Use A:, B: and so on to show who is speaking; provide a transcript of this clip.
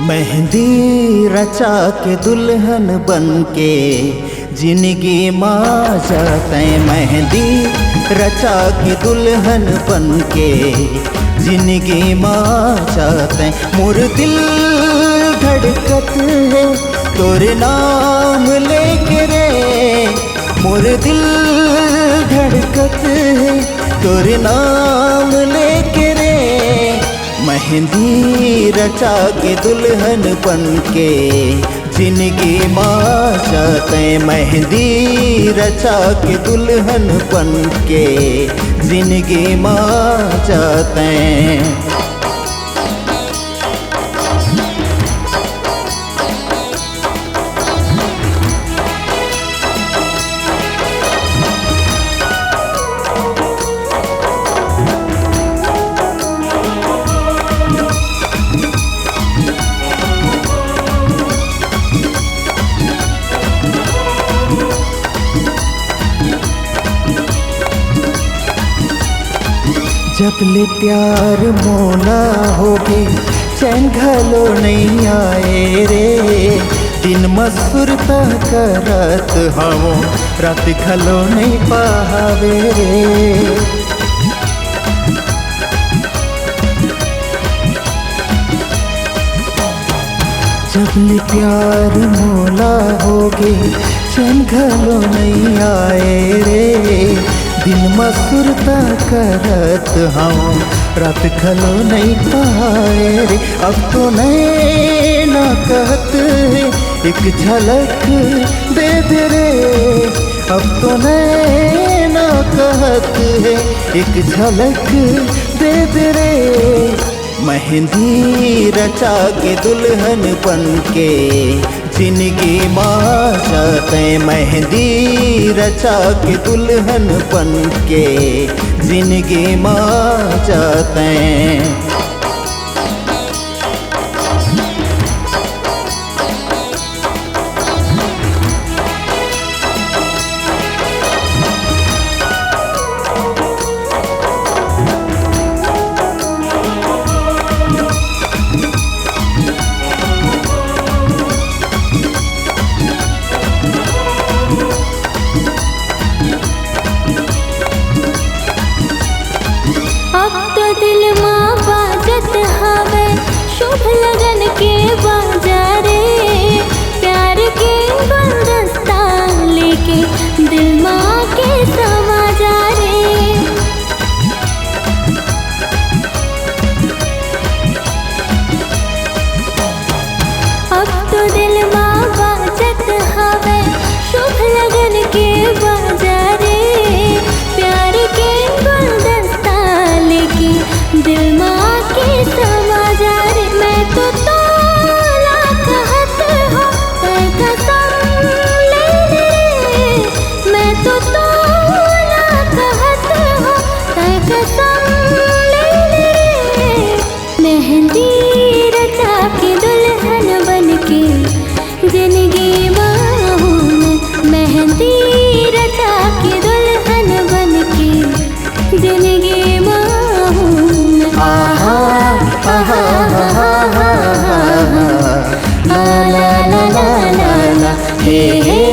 A: मेहंदी रचा के दुल्हन बन के जिंदगी माँ जाते। मेहंदी रचा के दुल्हन बन के जिंदगी माँ जाते। मोर दिल धड़कत है तोरे नाम लेके रे। मोर दिल धड़कत है तोरे नाम लेके रे। मेहंदी रचा के दुल्हन बन के जिंदगी माँ जाते। मेहंदी रचा के दुल्हन बन के जिंदगी माँ जाते। जब ले प्यार मोना होगे चैन घलो नहीं आए रे। दिन मसूरता करत हवो रात घलो नहीं पावे रे। जब ले प्यार मोला होगे चैन घलो नहीं आए रे। दिन मसूरता करत हूँ रात खलो नहीं पाए रे। अब तो नैना कहत है एक झलक दे दे रे। अब तो नैना कहत है एक झलक दे दे रे। मेहंदी रचा के दुल्हन बन के जिंदगी माँ जाते। मेहंदी रचा के दुल्हन बन के जिंदगी माँ जाते।
B: अब तो दिल माँ बाजत हवे शुभ लगन के बाजारे। प्यार के गुलदस्ता लेके दिल माँ के समा जा रे। अब तो दिल माँ बाजत हवे शुभ लगन के बाजारे। प्यार के गुलदस्ता दिल माँ के समा जा रे। मैं तो तोला कहत हो कसम ले रे। मैं तो तोला कहत हो कसम ले रे। मेहंदी रचा के दुल्हन बन के जिंदगी माँ हूँ। मेहंदी रचा के दुल्हन बन के जिंदगी माँ
A: ला ला ला ला ला ला हे हे।